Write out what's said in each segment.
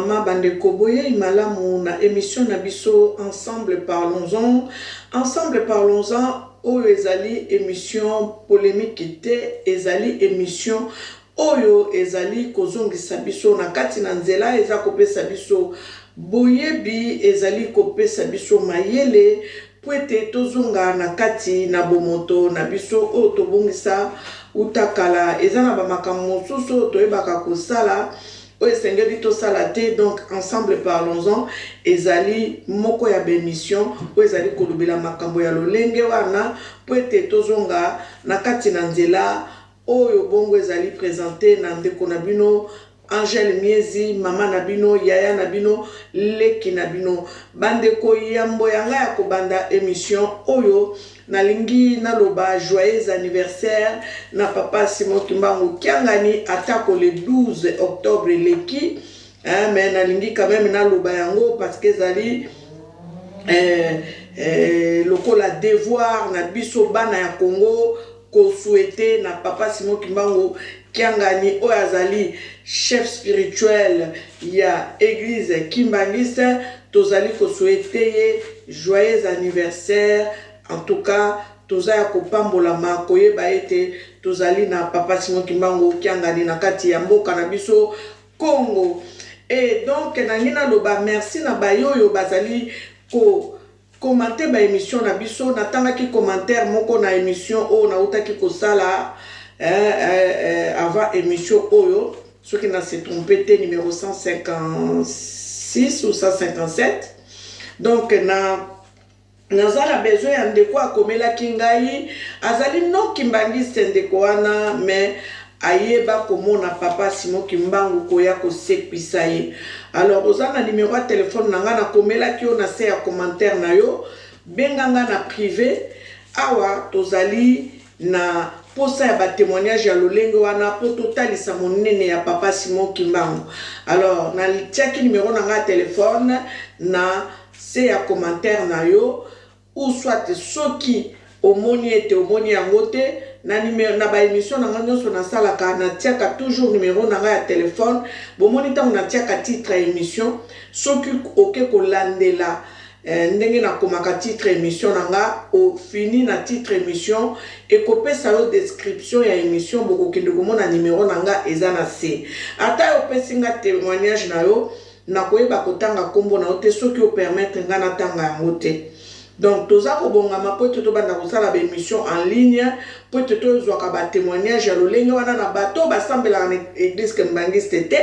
mama bandeko boye imalamu na émission na biso ensemble parlons-en. Ensemble parlons-en oyo ezali émission polémique te, ezali émission oyo ezali kozongisa biso na kati na nzela eza kopesa biso boyebi ezali kopesa biso mayele pwete tozonga na kati na bomoto na biso oyo tobongisa utakala eza na bamakambo mosusu toyebaka kosala oyo esengeli tosala te. Donc ensemble parlons-en ezali moko ya bémission oyo ezali kolobela makambo ya lolenge wana pwete tozonga na kati na nzela oyo bongo ezali présenté na ndeko na bino Angel Miezi, mama na bino, yaya na bino, leki na bino. Bandeko yambo yanga ya kobanda émission oyo nalingi naloba joyeux anniversaire na papa Simon Kimbangu Kiangani atako le 12 octobre leki. Mais nalingi quand même naloba yango parce que zali lokola devoir na biso bana ya Congo ko souhaiter na papa Simon Kimbangu Kiangani Oyazali, chef spirituel ya église Kimbangiste, tozali ko souhaiter joyeux anniversaire. En tout cas, tozaya ko pambola makoye baete tozali na papa Simon Kimbangu Kiangani na kati ya mboka na biso Congo. Et donc nangina loba merci na bayoyo bazali ko commenter ba émission na biso natanga ki commentaire moko na émission o na utaki ko sala avant émission oyo ce qui n'a se trompé numéro 156 ou 157. Donc nazala besoin ya ndeko akomela kingai azali no kimbangiste ndeko wana mais ayeba komona papa Simon Kimbangu koya kosekpisa ye. Alors ozana numéro de téléphone nanga na komela ki ona se ya commentaire na yo benganga na privé awa tozali na posa ya ba témoignage ya lolenge wana po totalisa monene ya papa Simon Kimbangu. Alors na tiaki numéro nanga téléphone na se ya commentaire na yo ou soit soki omoni ete omoni yango te na numéro na ba émission na nyonso na salaka na tiaka toujours numéro na ya téléphone bomoni ta na tiaka titre émission soki oke ko landela ndenge na komaka titre émission nanga au fini na titre émission et kopesa yo description ya émission boko kende komona numéro nanga eza na C ata yo pesinga témoignage na yo na koyeba kotanga kombo na yo te soki o permettre nga na tanga yango te. Donc toza ko bongama po to banda kosala ba émission en ligne po to zwaka ba témoignage ya lolenge wana na bato basambela na église Kimbangiste te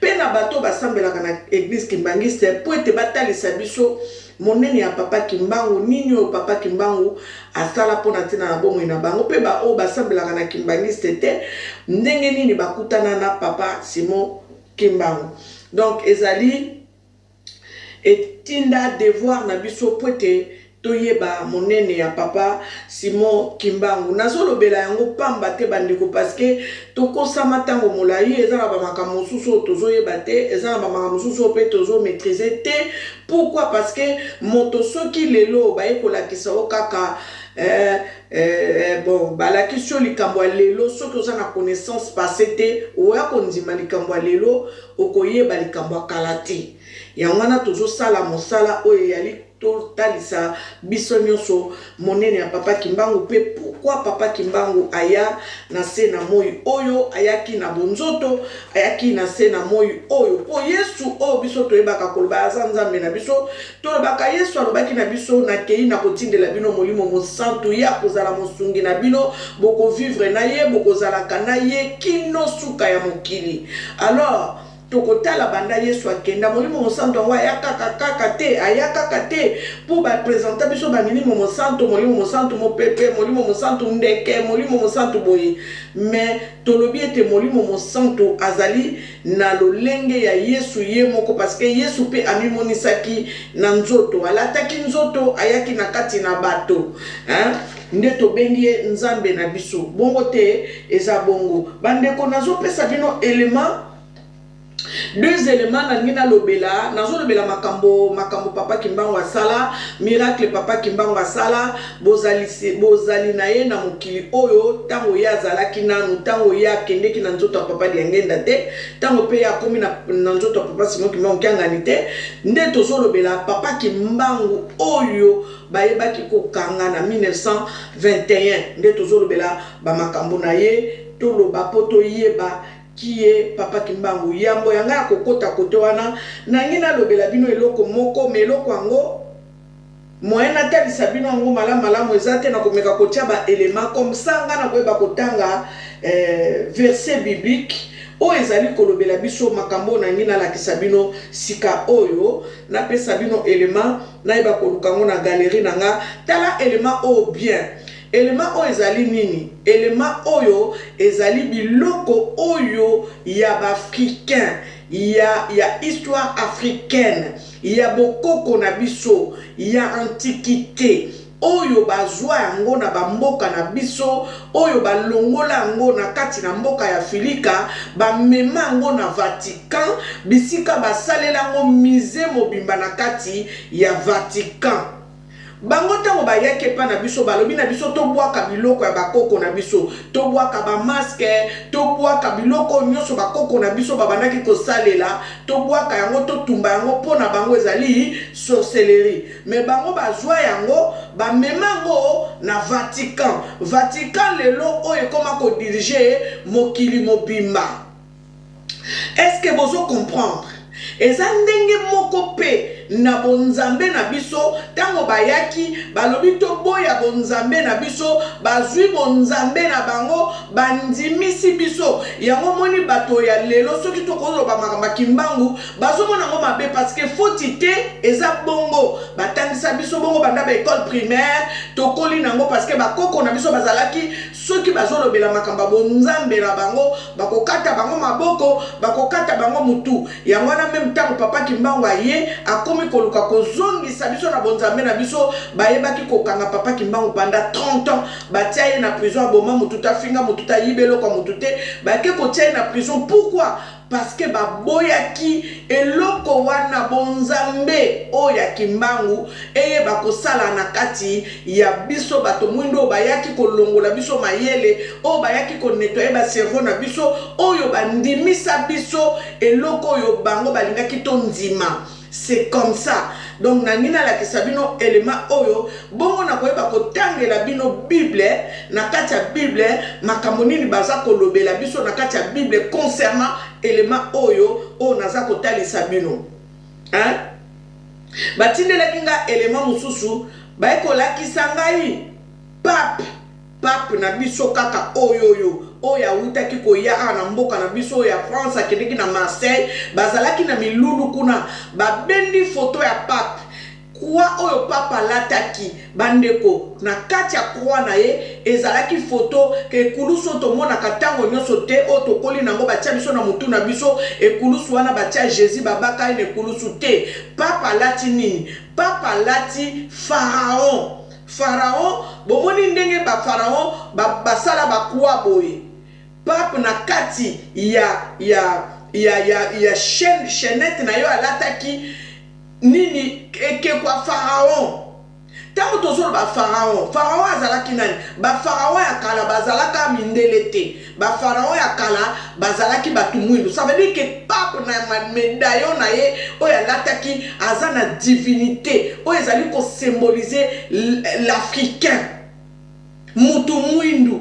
pe na bato basambela na église Kimbangiste po te batalisa biso monene ya papa Kimbangu nini o papa Kimbangu asala pona tina na bomo ina bango pe ba o basambela na Kimbangiste te ndenge nini bakutana na papa Simon Kimbangu. Donc ezali etinda devoir na biso pote toyeba monene ya papa Simon Kimbangu nazolo bela yango pamba te bandeko parce que tokosama tango molai ezala ba makambo mosusu tozoyeba te ezala ba makambo mosusu pe tozo maîtriser te. Pourquoi? Parce que moto soki lelo ba ekolakisa okaka bon balakisio likambo lelo soki oza na connaissance passée te oya kondima likambo lelo okoyeba likambo kala te yango wana tozosala mosala oyo yali totalisa biso nyonso monene ya papa Kimbangu pe pourquoi papa Kimbangu aya na se na moi oyo ayaki na bonzoto ayaki na se na moi oyo po Yesu oyo biso toyebaka koloba aza nzambe na biso tolobaka Yesu alobaki na biso na kei na kotindela bino molimo mosantu ya kozala mosungi na bino boko vivre na ye boko zalaka na ye kino suka ya mokili. Alors tokotala banda Yesu akenda molimo mosantu ngo ayaka te ayaka te pour ba présenter biso ba molimo mosantu mopepe molimo mosantu ndeke molimo mosantu boye mais tolobi ete molimo mosantu azali na lolenge ya Yesu ye moko parce que Yesu pe amimonisaki na nzoto alataki nzoto ayaki na kati na bato nde tobengi nzambe na biso bongo te eza bongo bandeko nazo pesa bino élément Deux éléments na ngina lobela, nazo lobela makambo papa kimbango asala, miracle papa kimbango asala, bozali na ye na mokili oyo, tango ya zalaki nanu, tango ya kende ki na nzoto papa diangenda te, tango pe ya komi na nzoto papa Simon kimbango kiangani te, nde tozo lobela papa kimbango oyo bayebaki kokanga na 1921, nde tozo lobela ba makambo na ye, to loba poto yeba qui est papa kimbangu yambo yanga kokota kote wana nangina lobela bino eloko moko me eloko ango moyena talisa bino ango malamu ezate na komeka kotia ba élément comme ça nga na koyeba kotanga verset biblique o ezali kolobela biso makambo nangina lakisa bino sika oyo na pesa bino élément na yeba koluka ngo na galerie nanga tala élément o bien. Élément oyo ezali nini? Élément oyo ezali biloko oyo ya africain, ya histoire africaine, ya bokoko na biso, ya antiquité. Oyo bazwa yango na bamboka na biso, oyo balongola yango na kati na mboka ya Afrika, bamema yango na Vatican, bisika basalela yango musée mobimba na kati ya Vatican. Bango tango bayake pa na biso balobi na biso to bwaka biloko ya bakoko na biso, to bwaka ba masque, to bwaka biloko nyonso bakoko na biso babandaki kosalela, to bwaka yango to tumba yango pona bango ezali sorcellerie. Mais bango bazwa yango ba memango na Vatican. Vatican lelo oyo koma ko diriger mokili mobimba. Est-ce que vous comprendre? Eza ndenge moko pe na bonzambe na biso tango bayaki balobi to boya bonzambe na biso bazwi bonzambe na bango bandimisi biso yango moni bato ya lelo soki to koloba makamba kimbangu bazomona ngo mabe parce que fautité eza bongo batangisa biso bongo banda ba école primaire to koli nango parce que bakoko na biso bazalaki soki bazolobela makamba bonzambe na bango bakokata bango maboko bakokata bango mutu yango na même temps papa kimbangu aye akomi koluka kozongisa biso na bonzambe na biso bayebaki kokanga papa kimbangu pendant 30 ans batia ye na prison aboma mututa finga mututa yibelo kwa mutute bake kotia ye na prison. Pourquoi? Parce que baboyaki eloko wana bonzambe oya kimbangu eye bakosala na kati ya biso bato mwindo bayaki kolongola biso mayele o bayaki konetoye ba cerveau na biso oyo bandimisa biso eloko oyo bango balingaki to ndima. C'est comme ça. Donc nangina la kisabino élément oyo bongo na koyeba kotangela bino Bible na kati ya Bible makambo nini baza kolobela biso na kati ya Bible concernant élément oyo o naza kotalisa bino. Hein? Batindela kinga élément mususu baekolakisa ngai pape na biso kaka oyo oya utaki koya na mboka na biso ya France akendeki na Marseille bazalaki na milulu kuna babendi photo ya pape kwa oyo papa lataki bandeko na kati ya kwa na ye ezalaki photo ke kuluso to mona katango nyonso te o to koli nango batia biso na mutu na biso ekulusu wana batia Jésus babaka ine kulusu te. Papa lati nini? Papa lati Pharaon bomoni ndenge ba Pharaon basala bakwa boye pape na kati ya chaînette na yo alataki nini eke kwa Pharaon. Tango tozolo ba Pharaon azalaki nani? Ba Pharaon ya kala bazalaka mindele te. Ba Pharaon ya kala bazalaki batu mwindu. Ça veut dire que pape na médaillon na ye oyo alataki aza na divinité oyo ezali ko symboliser l'Africain mutu mwindu.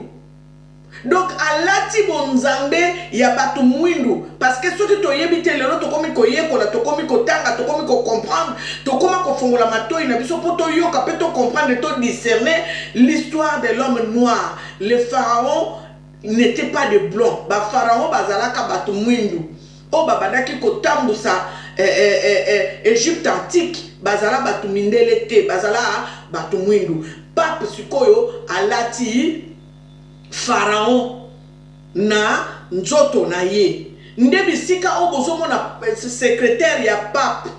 Donc alati bonzambe ya batu mwindu parce que soki toyebite lelo tokomi koyekola tokomi kotanga tokomi ko comprendre tokoma ko fongola matoi na biso po toyoka pe to comprendre to discerner l'histoire de l'homme noir. Le pharaon n'était pas de blanc. Ba pharaon bazalaka batu mwindu o babandaki kotambusa Égypte antique bazala batu mindele te bazala batu mwindu. Pape sikoyo alati Pharaon na nzoto na ye nde bisika o bozomo na secrétaire ya pape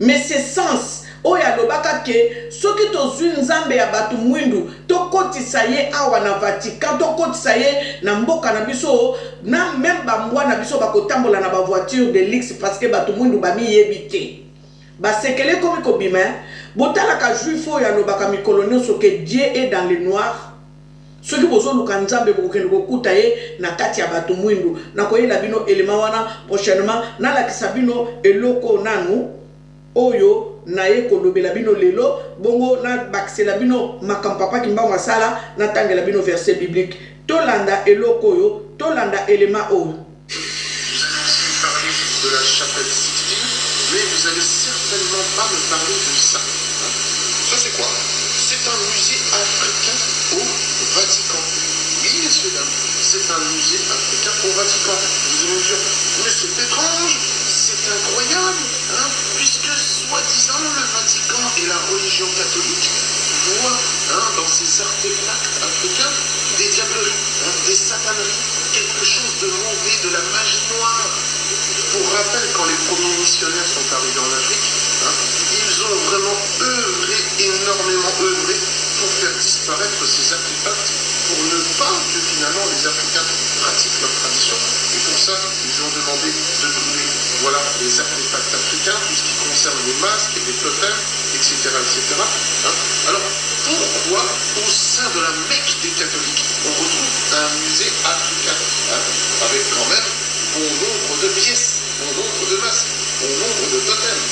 mais c'est sens oyo alobaka ke soki tozwi nzambe ya bato mwindu tokotisa ye awa na Vatican, tokotisa ye na mboka na biso, na même bambwa na biso bakotambola na bavoiture de luxe parce que bato mwindu bamiyebi te. Basekele komi kobima, botalaka juif oyo alobaka mikolo nyonso ke Dieu est dans le noir. Soki bozo luka nzambe bokende kokuta ye na kati ya bato mwindu, na koyela bino elema wana prochainement na lakisa bino eloko nanu oyo na ye kolobela bino lelo, bongo na bakisela bino makampapa kimbango asala na tangela bino verset biblique. Tolanda eloko oyo, tolanda elema oyo. Vous allez aussi me parler de la chapelle Sixtine, mais vous allez certainement pas me parler de ça. Ça c'est quoi? C'est un musée africain au Vatican. Oui, messieurs, dames, c'est un musée africain au Vatican. Vous allez me dire, mais c'est étrange, c'est incroyable, hein, puisque soi-disant le Vatican et la religion catholique voient dans ces artefacts africains des diableries, des sataneries, quelque chose de mauvais, de la magie noire. Pour rappel, quand les premiers missionnaires sont arrivés en Afrique, ils ont vraiment œuvré, énormément œuvré, pour faire disparaître ces artefacts, pour ne pas que finalement les Africains pratiquent leur tradition. Et pour ça, ils ont demandé de trouver les artefacts africains, tout ce qui concerne les masques, les totems, etc. etc. Alors, pourquoi au sein de la Mecque des catholiques, on retrouve un musée africain, avec quand même bon nombre de pièces, bon nombre de masques, bon nombre de totems?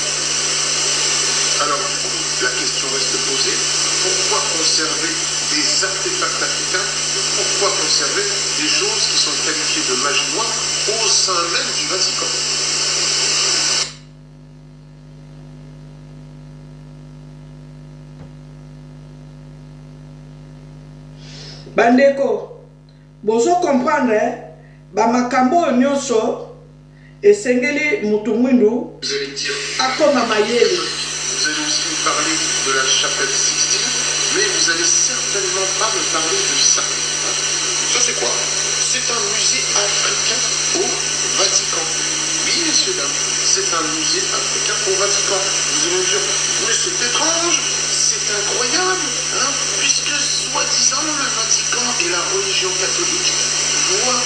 Alors, du coup, la question reste posée. Pourquoi conserver des artefacts africains? Pourquoi conserver des choses qui sont qualifiées de magie noire au sein même du Vatican? Bandeko, bozo comprendre, ba makambo nyonso esengeli mutu mwindu akoma mayele. Vous allez aussi me parler de la chapelle Sixtine, mais vous allez certainement pas me parler de ça. Ça c'est quoi? C'est un musée africain au Vatican. Oui, messieurs, dames, c'est un musée africain au Vatican. Vous allez me dire, mais c'est étrange, c'est incroyable, puisque soi-disant le Vatican et la religion catholique voient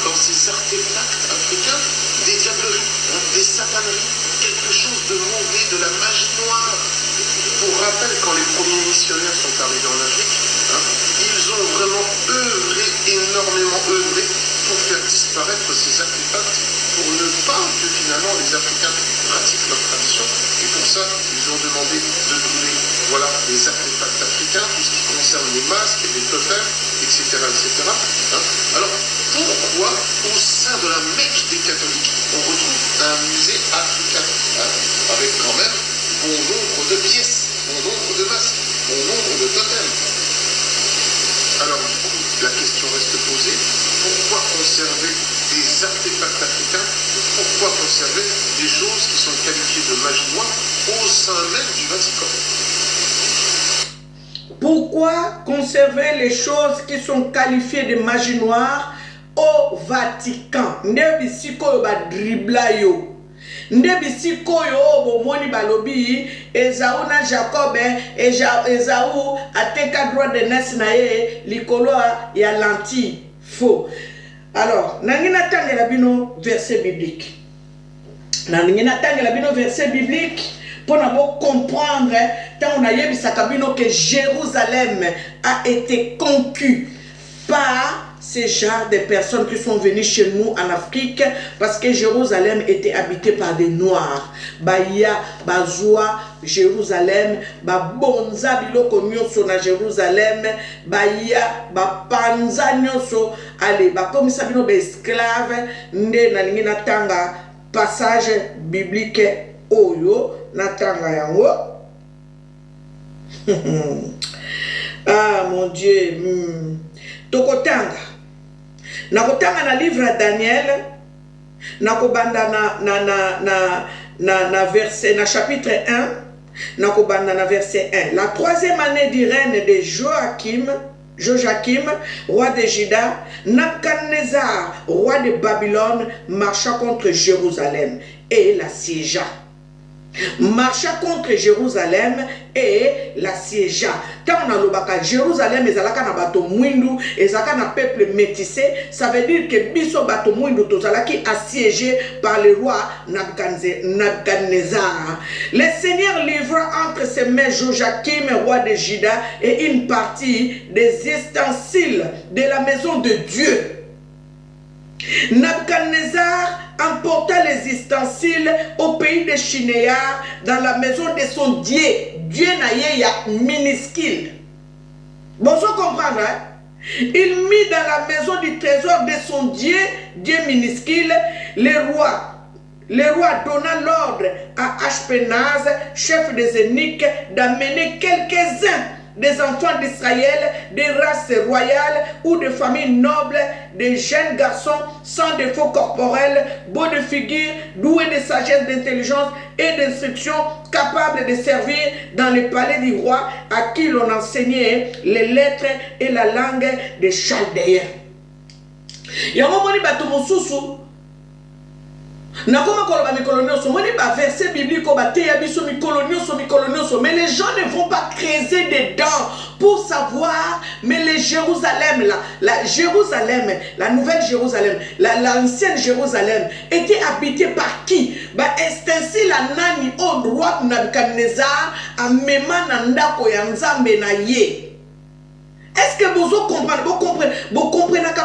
dans ces artefacts africains des diableries, des sataneries, quelque chose de mauvais, de la magie noire. Pour rappel, quand les premiers missionnaires sont arrivés en Afrique, ils ont vraiment œuvré, énormément œuvré, pour faire disparaître ces artefacts, pour ne pas que finalement les Africains pratiquent leur tradition. Et pour ça, ils ont demandé de trouver les artefacts africains, tout ce qui concerne les masques, les totems, etc. etc. Alors, pourquoi au sein de la Mecque des catholiques, on retrouve un musée africain, avec quand même bon nombre de pièces, bon nombre de masques, bon nombre de totems? Alors, du coup, la question reste posée. Pourquoi conserver des artefacts africains? Pourquoi conserver des choses qui sont qualifiées de magie noire au sein même du Vatican? Pourquoi conserver les choses qui sont qualifiées de magie noire au Vatican? Nde bisiko ba dribla yo. Nde bisiko yo bomoni balobi Esaú na Jacob Esaú ateka droit de naissance na ye likolo ya lentille faux. Alors, nangina tangela bino verset biblique. Nangina tangela bino verset biblique pour nous comprendre tant on a yebisaka bino que Jérusalem a été conquis par ces genres de personnes qui sont venues chez nous en Afrique parce que Jérusalem était habité par des Noirs. Baya, Bazoua, Jérusalem, Babonza biloko nyonso na Jérusalem, Baya, Bapanza nyonso, allez, comme ça bino esclave, nde na lingi na tanga passage biblique oyo na tanga yango. Ah mon Dieu. Tokotanga. Nakotanga na livre à Daniel. Nakobanda na verset, na chapitre 1. Nakobanda na verset 1. La troisième année du règne de Joachim, roi de Juda, Nabuchodonosor, roi de Babylone, marcha contre Jérusalem et la siégea. marcha contre Jérusalem et la siégea. Quand on a le Jérusalem, ezalaka na bato mwindu, ezalaka na peuple métissé, ça veut dire que biso bato mwindu tozalaki assiégé par le roi Nabuchodonosor. Le Seigneur livra entre ses mains Joachim, roi de Juda, et une partie des ustensiles de la maison de Dieu. Nabuchodonosor emporta les ustensiles au pays de Shinéar, dans la maison de son Dieu. Dieu naïe minuscule. Bon, vous comprenez, hein? Il mit dans la maison du trésor de son Dieu, Dieu minuscule, le roi donna l'ordre à Ashpenaz, chef des eunuques, d'amener quelques-uns des enfants d'Israël, des races royales ou de familles nobles, des jeunes garçons sans défaut corporel, beaux de figure, doués de sagesse, d'intelligence et d'instruction, capables de servir dans le palais du roi, à qui l'on enseignait les lettres et la langue des Chaldéens. Nakoma koloba mikolonioso, moni ba verset biblique ba te yabiso mikolonioso, mais les gens ne vont pas creuser dedans pour savoir. Mais le Jérusalem là, la nouvelle Jérusalem, l'ancienne Jérusalem était habitée par qui? Ba est ainsi la nani au roi Nabuchodonosor a mema na ndako ya Nzambe na ye. Est-ce que vous comprenez? Vous comprenez que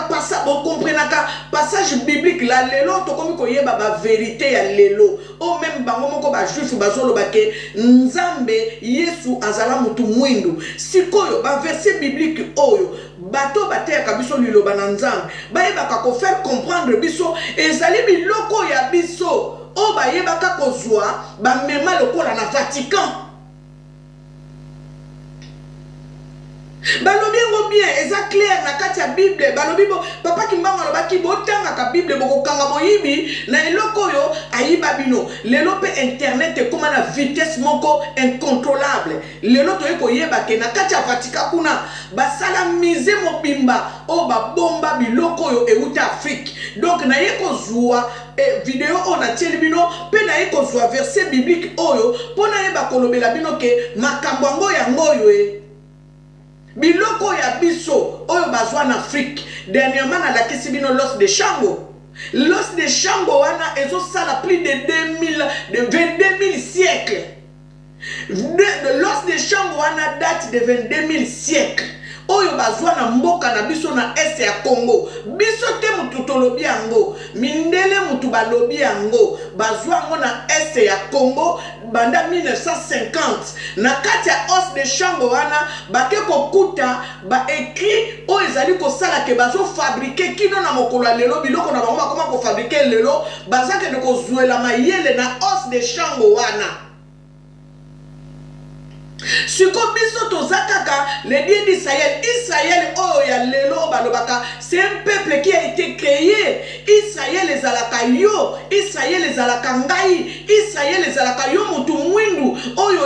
passage biblique la lelo to komi ko yeba ba vérité ya lelo o même bango moko ba juif bazolo bake Nzambe Yesu azala mutu mwindu sikoyo ba verset biblique oyo bato bateya kabiso liloba na Nzambe ba yeba ka ko faire comprendre biso ezali biloko ya biso o ba yeba ka kozwa ba mema lokola na Vatican. Balobi ngo bien, eza clair na kati ya Bible, balobi bo papa kimbanga lobaki botanga ka Bible boko kanga moyibi na eloko yo ayiba bino. Lelo pe internet e koma na vitesse moko incontrôlable. Lelo to yeko yeba ke na kati ya Vatican kuna basala mise mobimba o ba bomba biloko yo euta Afrique. Donc na yeko zwa vidéo on a tieli bino pe na yeko zwa verset biblique oyo pona yeba kolobela bino ke makambo ngo yango yo biloko ya biso oyo bazwa na Afrique. Dernièrement na lakisi bino l'os de Shango. L'os de Shango wana ezo sala plus de 22 000 siècles. L'os de Shango wana date de 22 000 siècles. Oyo bazwa na mboka na biso na est ya Congo. Biso te mutu tolobi yango. Mindele mutu balobi yango. Bazwa yango na est ya Congo banda 1950. Na kati ya os de Shango wana bake kokuta ba écrit o ezali ko sala ke bazo fabriquer kino na mokolo lelo biloko na bango bakoma ko fabriquer lelo bazake de ko zuela mayele na os de Shango wana. Siko biso tozakaka le Dieu d'Israël. Israël oh ya lelo balobaka, c'est un peuple qui a été créé. Israël les alaka yo, Israël les alaka ngai, Israël les alaka yo mutu mwindu oyo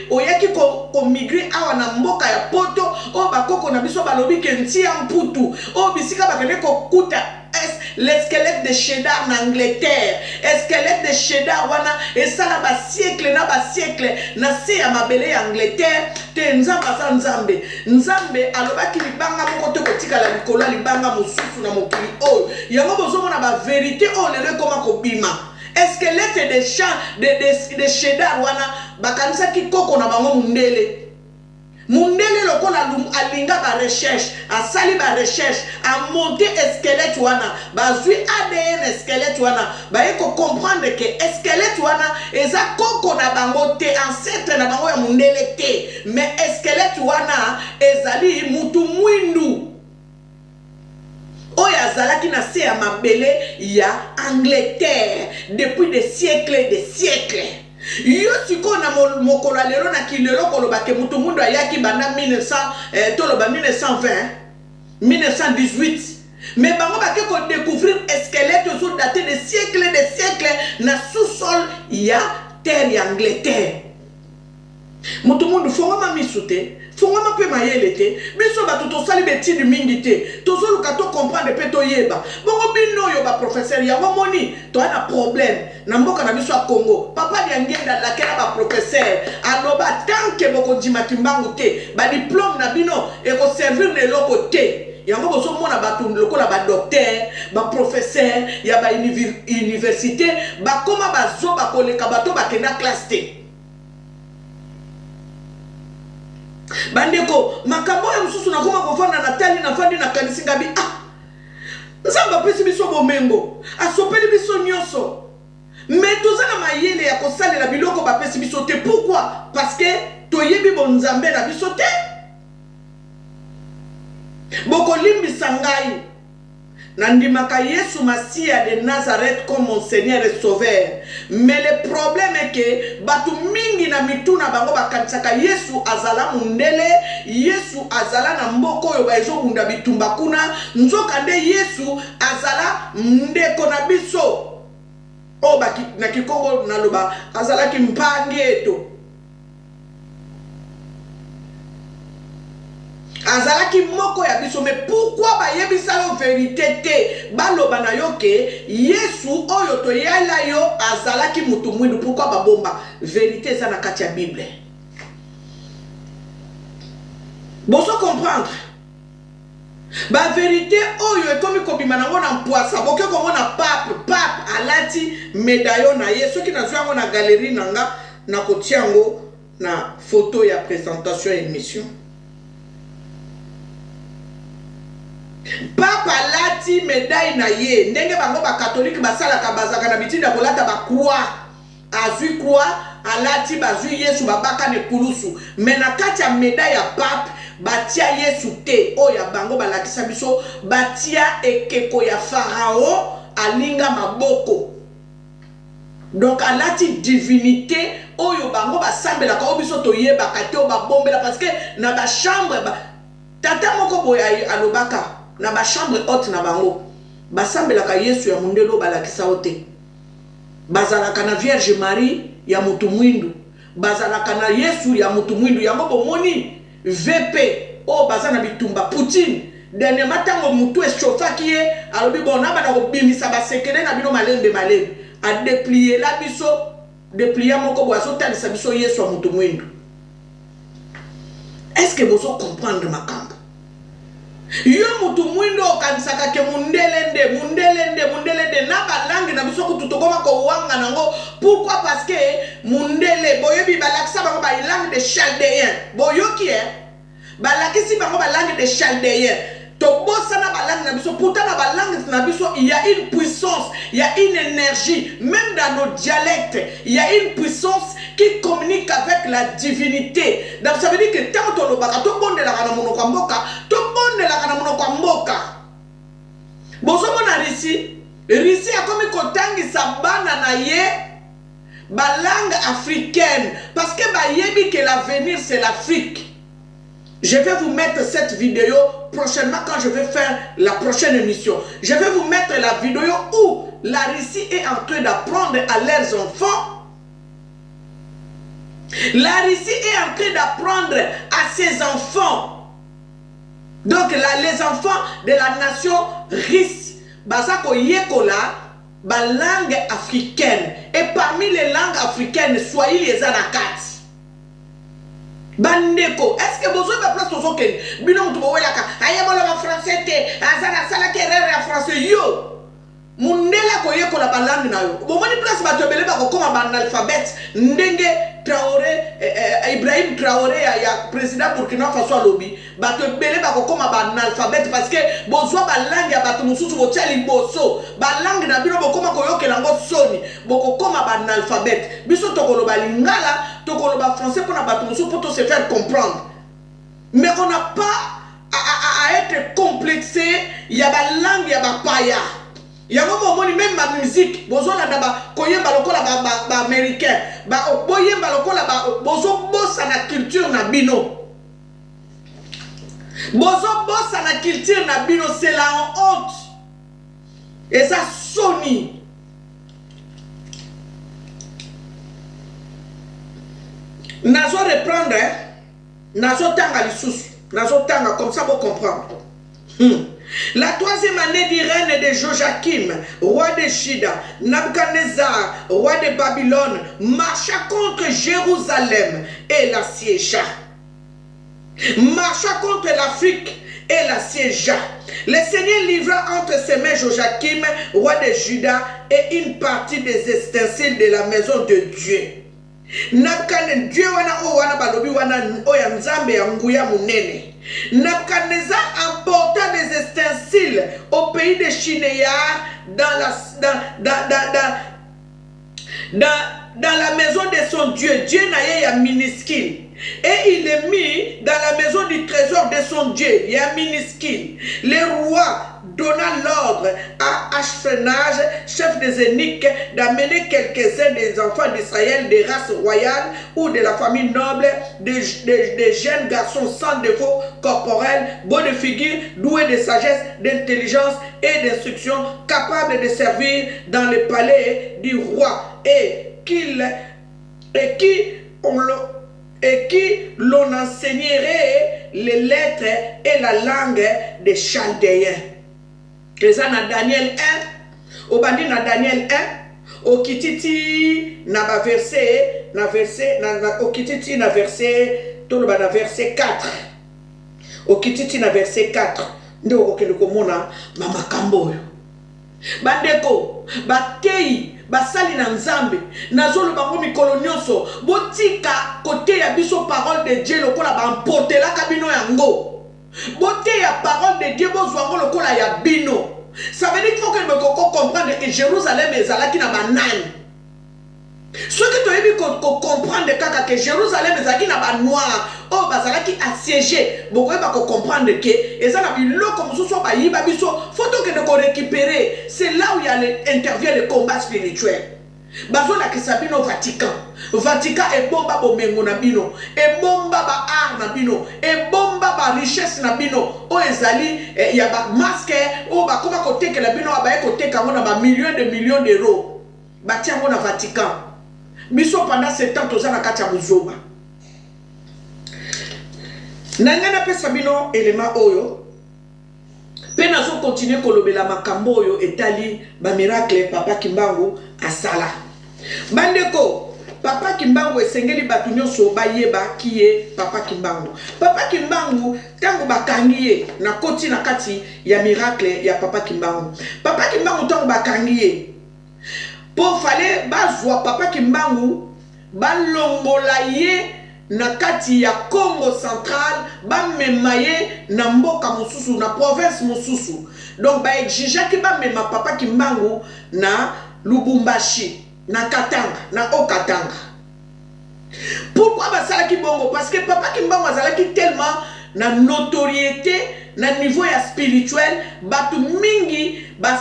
oyaki ko migrer awa na mboka ya poto o bakoko na biso balobi ke ntia mputu o bisika bakene ko kuta le squelette de Cheddar en Angleterre, le squelette de Cheddar wana et ça là ba siècle na se ya mabele ya Angleterre te nzamba za nzambe alobaki libanga moko te kotika la likola libanga mosusu na mokili oyo yango bozomo na ba vérité o lelo koma ko bima squelette de champ de Cheddar wana bakanisa ki koko na bango mundele lokola alinga ba recherche asali ba recherche a monter squelette wana bazui ADN squelette wana ba yeko comprendre que squelette wana eza koko na bango te ancêtre na bango ya mundele te mais squelette wana ezali mutu mwindu oya zalaki na se ya mabele ya Angleterre depuis des siècles. Yo siko na mokolo lelo na kilelo koloba ke mutu mundu ayaki banda 1920 1918 mais bango bake ko découvrir squelette zo daté de siècles na sous-sol ya terre ya Angleterre. Mutu mundu fonga ma misute fongama pe mayele te biso bato tosali betidi mingi te tozoluka to comprendre pe toyeba bongo bino oyo baprofesseur yango moni toa na problème na mboka na biso ya Congo papa liangenda lakela baprofesseur aloba tanke bokondimaki mbangu te badiplôme na bino ekoservir na eloko te yango bozomona bato lokola badocteur baprofesseur ya bauniversité bakoma bazoba koleka bato bakenda classe te. Bandeko makambo ya msusu na koma kofanda na tali na fandi na kanisinga bi nzamba pesi biso bomengo asopeli biso nyonso mais tozana mayele ya kosalela biloko bapesi biso te. Pourquoi? Parce que toyebi bonzambe na biso te bokolimbisa ngai nandimaka Yesu Masia de Nazareth comme mon Seigneur et Sauveur. Mais le problème est que batu mingi na mituna bango bakanisaka Yesu azala mundele, Yesu azala na mboko yo baezo bunda bitumba kuna, nzoka nde Yesu azala ndeko na biso. O baki na kikongo naloba azala kimpange eto. Azalaki moko ya biso. Mais pourquoi ba yebisa yo vérité te baloba na yo ke Yesu oyo to yala yo azalaki mutu mwindu? Pourquoi ba bomba vérité za na kati ya Bible? Boso comprendre ba vérité oyo ekomi kobima nango na mpwasa boke komona pape alati médaillon na ye soki nazwa yango na galerie nanga na kotiango na photo ya présentation émission. Papa lati médaille na ye ndenge bango ba catholique basalaka bazaka na bitinda kolata ba croix azui croix alati bazui Yesu babaka ne kulusu mais na kati ya médaille ya pape batia Yesu te oya bango balakisa biso batia ekeko ya Pharaon alinga maboko. Donc alati divinité oyo bango basambelaka o biso toyebaka te o babombela parce que na ba chambre tata moko boya alobaka na ba chambre haute na bango basambelaka Yesu ya mundelo balakisa ote bazalaka na Vierge Marie ya mutu mwindu bazalaka na Yesu ya mutu mwindu yango bomoni VP o bazana bitumba Poutine dernier matango mutu echofaki ye alobi bona bana ko bimisa ba sekele na bino malembe a déplier la biso déplier moko bo asotalisa biso Yesu ya mutu mwindu. Est-ce que vous comprenez ma camp? Yo mutu mwindo kanisaka ke mundelende na balangi na biso kututokoma ko wanga nango. Pourquoi? Parce que mundele boyebi balakisa bango ba langue de chaldéen boyoki balakisi bango ba langue de chaldéen tobosa na balangi na biso. Pourtant na balangi na biso il y a une puissance, il y a une énergie, même dans nos dialectes il y a une puissance qui communique avec la divinité. Donc ça veut dire que tant que lobaka to bonde la kana monoko mboka to bonde la kana monoko mboka bozo mona Russie a comme kotangisa bana na ye ba langue africaine parce que ba yebi que l'avenir c'est l'Afrique. Je vais vous mettre cette vidéo prochainement quand je vais faire la prochaine émission. Je vais vous mettre la vidéo où la Russie est en train d'apprendre à leurs enfants. La Russie est en train d'apprendre à ses enfants. Donc les enfants de la nation russe, basako yekola, ba langue africaine. Et parmi les langues africaines, Swahili les anakati. Bandeko, est-ce que vous avez la place pour que binom to welaka ayebola ba français te azana sala kerere ya français yo mundela ko yekola ba langue na yo bomoni place ba to beleba ko koma ba analphabète ndenge Traoré Ibrahim Traoré ya président Burkina Faso lobi ba to beleba ko koma ba analphabète parce que bozwa ba langue ya bato mususu bo tchali boso ba langue na bino bo koma ko yokela ngo soni boko koma ba analphabète biso to ko loba lingala to ko loba français pour na bato mususu pour se faire comprendre. Mais on n'a pas à être complexé, il y a la langue, il y a la paya. Il y a même ma musique, bozo la daba, koyemba lokola ba américain, ba boyemba lokola ba bozo bossa na culture na bino. Bozo bossa na culture na bino, c'est la honte. Et ça sonne. Nazo reprendre Nazotanga lisusu. Nazotanga comme ça pour comprendre. La troisième année du règne de Joachim, roi de Juda, Nabuchodonosor, roi de Babylone, marcha contre Jérusalem et la siégea. Marcha contre l'Afrique et la siégea. Le Seigneur livra entre ses mains Joachim, roi de Juda, et une partie des ustensiles de la maison de Dieu. Nabuchodonosor, Dieu wana balobi wana oya nzambe ya nguya munene. Nabuchodonosor emporta des ustensiles au pays de Shinéar dans la maison de son Dieu. Dieu n'a ya minuscule. Et il est mis dans la maison du trésor de son Dieu. Il y a minuscule. Le roi donna l'ordre à Ashpenaz, chef des eunuques, d'amener quelques-uns des enfants d'Israël des races royales ou de la famille noble, des jeunes garçons sans défaut corporel, beaux de figure, doués de sagesse, d'intelligence et d'instruction, capables de servir dans le palais du roi, et qui l'on enseignerait les lettres et la langue des Chaldéens. Et ça, dans Daniel 1, au bandi dans Daniel 1, au kititi, na verset 4. Au kititi, na verset 4. Ndo okele komona mama kamboyo. Bandeko, batei, basali na nzambe, nazolo bango mikolo nyonso, botika kote ya biso parole de Dieu lokola bampotela kabino yango. Bote ya parole de Dieu bozwango lokola ya bino. Ça veut dire qu'il faut que nous comprenions que Jérusalem est zalaki na banani. Ce que tu as vu comprendre que Jérusalem est zalaki na ba noir, oh bazalaki assiégé. Beaucoup va comprendre que et ça na bilo comme ça ba yiba biso, faut que nous récupérer. C'est là où il y a intervient le combat spirituel. Bazo la kisabino Vatican. Vatican est bomba bomengo na bino, et bomba ba art na bino, et bomba ba richesse na bino. O ezali ya ba masque, o ba koma kote ke la bino ba kote kango na ba millions d'euros. Ba tiango na Vatican. Biso pendant 7 ans toza na kati ya buzoba. Nangana pesa bino élément oyo. Pe nazo continuer kolobela makambo oyo etali ba miracle papa Kimbangu asala. Bandeko, papa Kimbangu esengeli batu nyonso bayeba kiye papa Kimbangu. Papa Kimbangu tango bakangiye na koti na kati ya miracle ya papa Kimbangu. Papa Kimbangu tango bakangiye. Pour fallait bazwa papa Kimbangu balongola ye na kati ya Congo central ba memaye na mboka mususu na province mususu. Donc ba exige ki ba mema papa Kimbangu na Lubumbashi, na Katanga, na Okatanga. Pourquoi ba sala ki bongo? Parce que papa Kimbangu azalaki tellement na notoriété na niveau ya spirituel, batu mingi ba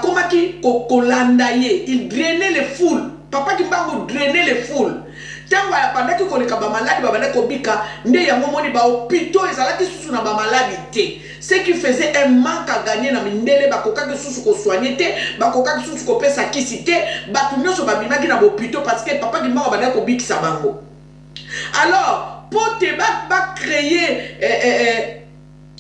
komaki kolanda ye. Il drainait les foules. Papa Kimbangu drainait les foules. Tango ya pandaki koleka ba maladi ba bana kobika nde yango moni ba hôpitaux ezalaki susu na ba maladi te. Ce qui faisait un manque à gagner na mindele ba kokaki susu ko soigner te, ba kokaki susu ko pesa kisi te, batu nyonso ba bimaki na hôpitaux parce que papa Kimbangu bana kobikisa bango. Alors, pour te ba créer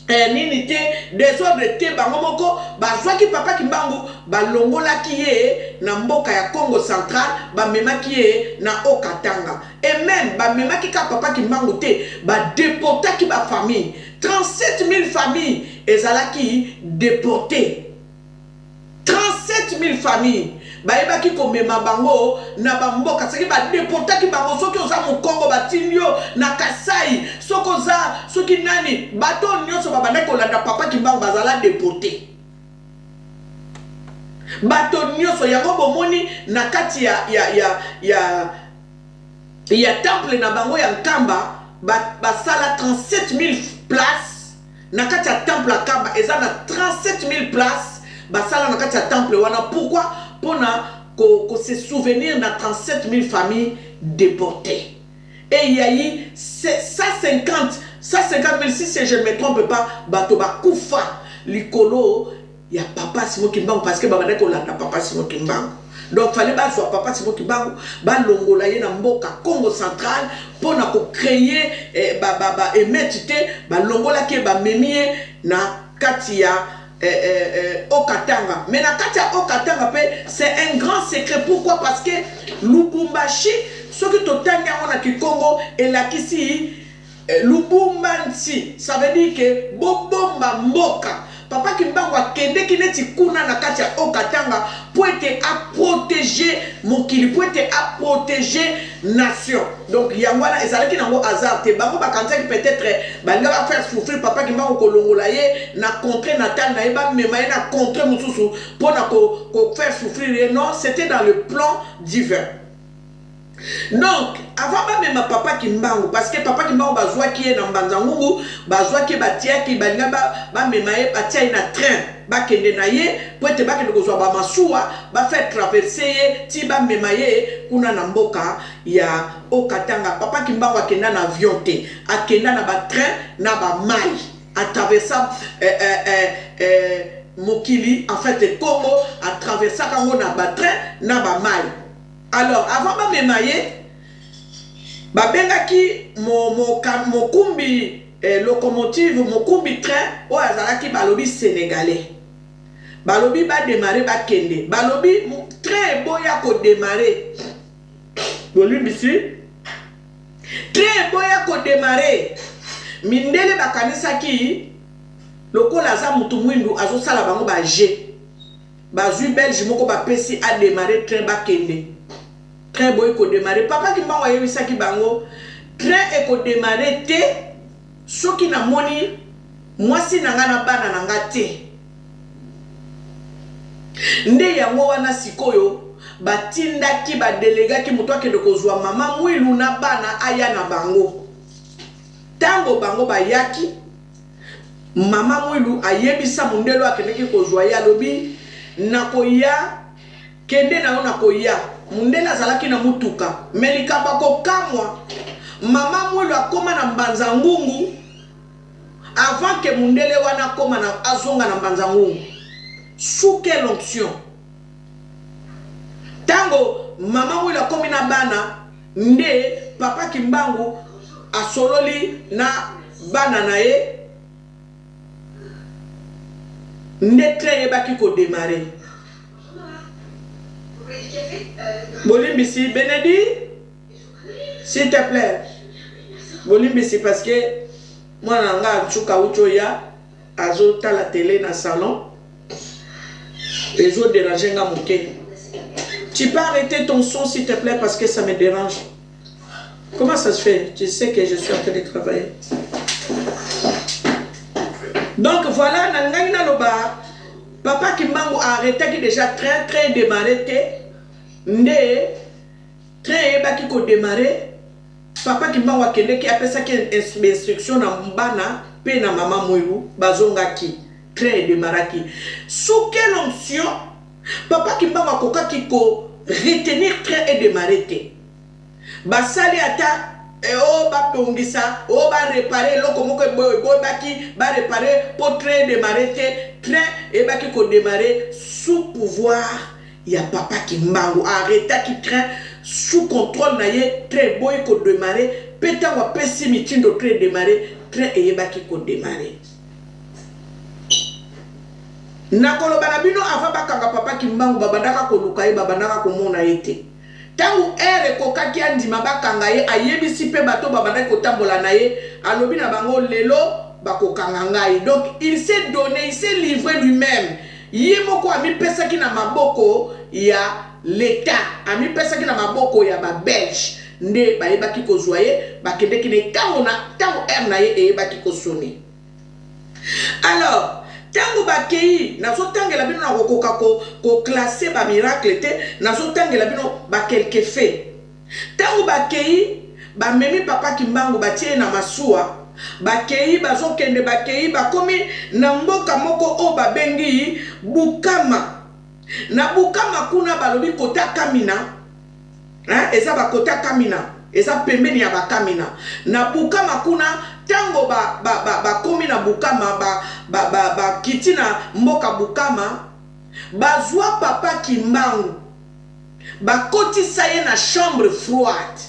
ninité désordre te bango moko bazwaki papa Kimbangu balongolaki ye na mboka ya Congo central bamemaki ye na Okatanga, et même bamemaki ka papa Kimbangu te déportaki ba famille 37 000 familles ezalaki déportées. 37 000 familles bayebaki komema bango na bamboka seki ba déportaki bango soki oza mu Congo batinyo na Kasai soki nani bato nyonso babanda kolanda papa Kimbangu bazala déporté. Bato nyonso yango bomoni na kati ya temple na bango ya Nkamba basala 37 000 places na kati ya temple ya Nkamba eza na 37 000 places basala na kati ya temple wana. Pourquoi? Pour se souvenir de 37 000 familles déportées. Et il y a eu 150 000, si je ne me trompe pas, Batoba Koufa, Likolo, il y a papa Simon Kimbangu, parce que Babadeko l'a papa Simon Kimbangu. Donc fallait bazwa papa Simon Kimbangu ba longola ye na mboka Congo central pour na ko créer emetite ba longola ke ba memie na katia Okatanga. Mais na katia Okatanga c'est un grand secret. Pourquoi? Parce que Lubumbashi ce que totanga on a ki Congo et la kisi Lubumbansi, ça veut dire que Bobomba Mboka. Papa Kimbangu a kende kineti kuna na katia Okatanga pour être à protéger Mokili, pour être à protéger nation. Donc Yangwana et ça qui n'a pas hasard. Te bango ba kanza qui peut-être banga va faire souffrir Papa Kimbangu kolongola ye na contre natal na eba memaye na contre mususu pour na ko faire souffrir. Non, c'était dans le plan divin. Donc, avant même ma papa Kimbangu, parce que papa Kimbangu bazwa qui est dans Banzangungu, bazwa qui batia qui banga ba memaye batia na train, ba kende na ye, pour te ba kende kozwa ba masuwa, ba faire traverser ti ba memaye kuna na mboka ya Okatanga. Papa Kimbangu akenda na avion te, akenda na ba train na ba mai, à traverser Mokili, en fait Congo, à traverser kango na ba train na ba mai. Alors, avant de me mailler, babengaki mokumbi locomotive, mokumbi train, o azalaki balobi sénégalais. Balobi ba démarrer ba kende. Balobi train boya ko démarrer. Volume ici. Train boya ko démarrer. Mindele bakanisaki lokola za mutu mwindu azo sala bango ba G. Bazui belge moko ba pesi a démarrer train ba kende. Train boy ko démarrer. Papa Kimbangu ayebisaki bango train e ko démarrer te soki na moni mwasi nanga na bana nanga te. Nde yango wana sikoyo batindaki ba delegaki mutu akende kozwa mama mwilu na bana aya na bango. Tango bango bayaki mama mwilu ayebisa mundelo akendeki kozwa ya lobi nakoya kende na nakoya mundela zalaki na mutuka melikaba ko kamwa mama mwilu akoma na Mbanzangungu avant que mundele wana koma na azonga na Mbanzangungu. Sous quelle onction? Tango mama mwilu akomi na bana nde papa Kimbangu asololi na bana na ye nde train baki ko démarrer. Bolimbisi, Benedi, s'il te plaît. Bolimbisi, parce que moi, je suis à la télé dans le salon. Les autres dérangent mon cœur. Tu peux arrêter ton son, s'il te plaît, parce que ça me dérange. Comment ça se fait? Tu sais que je suis en train de travailler. Donc voilà, Nangana Loba. Papa Kimbangu a arrêté qui déjà très démarré te. Nde train baki ko démarrer. Papa Kimbangu a kende qui appelle ça qui instruction na mbana pe na mama mwilu bazonga ki train démarraki. Sous quelle onction Papa Kimbangu a koka ki ko retenir train et démarrer te. Basali ata o ba pongisa o ba réparer loko moko boy baki ba réparer pour train démarrer te train et baki ko démarrer sous pouvoir ya Papa Kimbangu arrêta qui train sous contrôle na ye train boy ko démarrer peta wa pesi mitindo train démarrer train et baki ko démarrer nakolo bana bino avant bakanga Papa Kimbangu babandaka ko luka ye babandaka ko mona yete. Tangu ere kokaki andima bakanga ye ayebisi pe bato babandaki kotambola na ye alobi na bango lelo bakokanga ngai. Donc il s'est donné, il s'est livré lui-même. Yemoko ami pesaki na maboko ya l'État, ami pesaki na maboko ya ba Belge. Nde bayebaki kozwa ye bakendeki ne tango na ye eyebaki kosoni. Alors tango bakei nazo tangela bino na kokoka ko classer ba miracle te nazo tangela bino ba quelque fait. Tango bakei ba memi Papa Kimbangu batie na masuwa bakei bazo kende bakei bakomi na mboka moko o babengi Bukama. Na Bukama kuna balobi kota Kamina. Eza ba kota Kamina. Eza pembeni ya bakamina. Na Bukama kuna tango ba komi na Bukama ba kitina mboka Bukama bazwa Papa Kimbangu bakotisa ye na chambre froide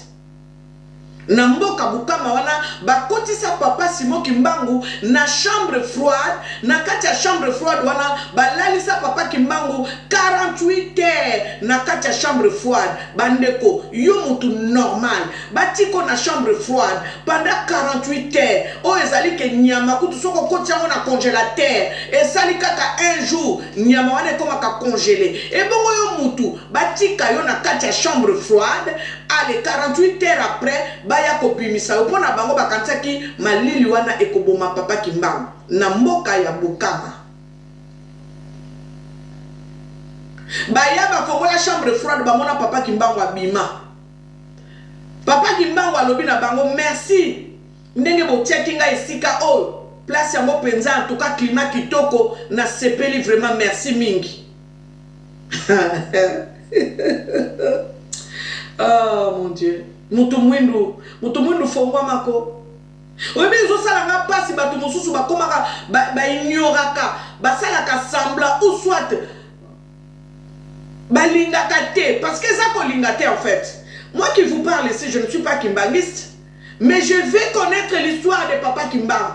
na mboka Bukama wana bakotisa papa Simon Kimbangu na chambre froide na kati ya chambre froide wana balalisa papa Kimbangu 48 heures na kati ya chambre froide. Bandeko yo mutu normal batiko na chambre froide pendant 48 heures o ezali ke nyama kutu soko koti yango na congélateur esali kaka un jour nyama wana ekomaka congelé e bongo yo mutu batika yo na kati ya chambre froide. Allez, 48 heures après baya kopimisa yo pona bango bakansaki malili wana ekoboma papa Kimbangu na mboka ya Bukama. Baya bafongola chambre froide bamona papa Kimbangu abima. Papa Kimbangu alobi na bango merci ndenge botiaki nga esika oyo place yango penza en tout cas climat kitoko na sepeli vraiment merci mingi. Oh mon Dieu. Mutu mwindu fongwa mako. Oyebi zo sala nga pasi batu mosusu bakomaka ba ignoraka basalaka semblant ou soit balingaka te parce que ça kolinga te en fait. Moi qui vous parle ici, je ne suis pas kimbangiste, mais je vais connaître l'histoire de papa Kimbangu.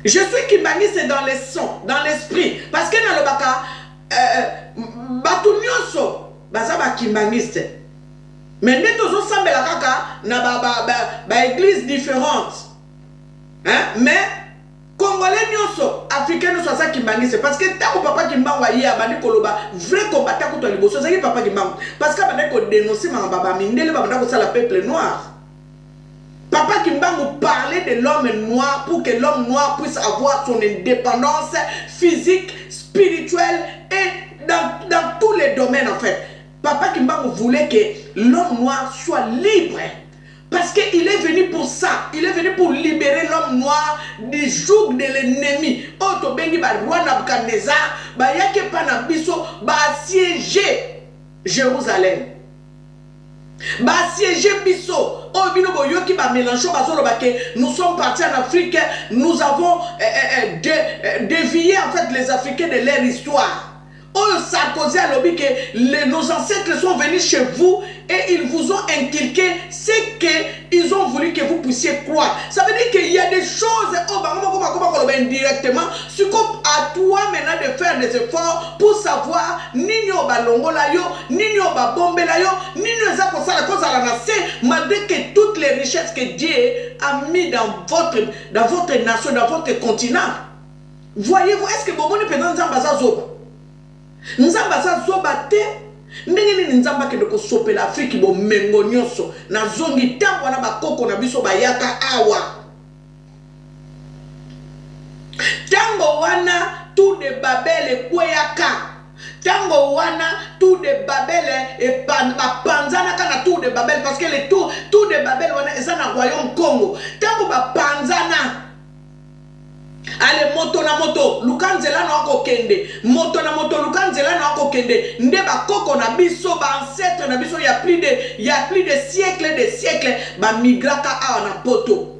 Je suis kimbangiste dans les sons, dans l'esprit parce que dans le baka batu nyonso baza ba kimbangiste. Mais nous tous ensemble la kaka na ba église différente. Hein? Mais Congolais nyonso africains nous soit kimbangiste parce que tant papa Kimbangu ayi abandi koloba vrai combattant contre liboso ça papa Kimbangu parce que abandi ko dénoncer ma baba mindele baba ko sala peuple noir. Papa Kimbangu parlait de l'homme noir pour que l'homme noir puisse avoir son indépendance physique, spirituelle et dans tous les domaines en fait. Papa Kimbangu voulait que l'homme noir soit libre. Parce qu'il est venu pour ça. Il est venu pour libérer l'homme noir du joug de l'ennemi. Oto bengi ba roi Nabucodonosor, ba yake panabiso, ba assiéger Jérusalem. Ba assiéger biso. Oh bino boyoki ba Mélenchon bazolo bake. Nous sommes partis en Afrique, nous avons dévié en fait les Africains de leur histoire. Oh, Sarkozy a lobby que nos ancêtres sont venus chez vous et ils vous ont inculqué ce qu'ils ont voulu que vous puissiez croire. Ça veut dire qu'il y a des choses, indirectement, c'est comme à toi maintenant de faire des efforts pour savoir ni oba longola yo, ni oba bombela yo, ni zako sala koza la nase, malgré que toutes les richesses que Dieu a mis dans votre nation, dans votre continent. Voyez-vous, est-ce que Bobo ne peut pas nous zoba? Nzamba sa zoba te ndenge ni nzamba ke doko sope l'Afrique bo mengo nyonso na zongi tango wana bakoko na biso bayaka awa tango wana tout de Babel ekweyaka tango wana tout de Babel et panzana kana tout de Babel parce que le tout de Babel wana eza na royaume Congo tango ba panzana. Ale moto na moto lukanzela na wako kende moto na moto lukanzela na wako kende nde ba koko na biso ba ancêtre na biso ya plus de siècles ba migraka awa na poto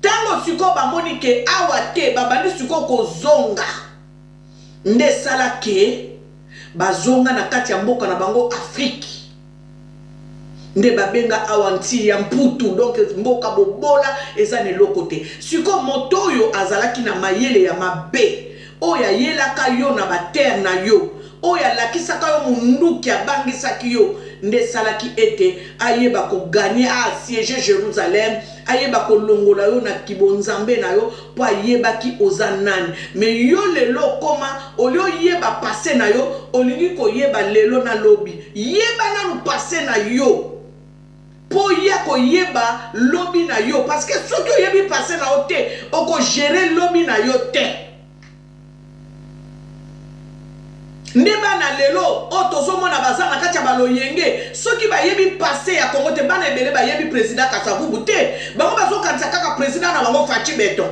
tango siko ba monike awa te ba bandi siko kozonga nde sala ke ba zonga na kati ya mboka na bango Afrique nde babenga awanti ya mputu donc mboka bobola eza ne lokote siko moto yo azalaki na mayele ya mabe oya yelaka yo na baterre na yo oya lakisaka yo munduki abangisaki yo nde salaki ete ayeba ko gagner a siéger Jérusalem ayeba ko longola yo na kibonzambe na yo po ayebaki ozanani mais yo lelo koma olio yeba passé na yo olingi ko yeba lelo na lobi yeba na passé na yo po yako yeba lobi na yo parce que ce que yebi passé na yo te oko gérer lobi na yo te ndeba na lelo otozomo na bazana kati ya baloyenge soki ba yebi passé ya Congo te bana ebele ba yebi président Kasavubu te bango bazokanisa kaka président na bango Faci Beton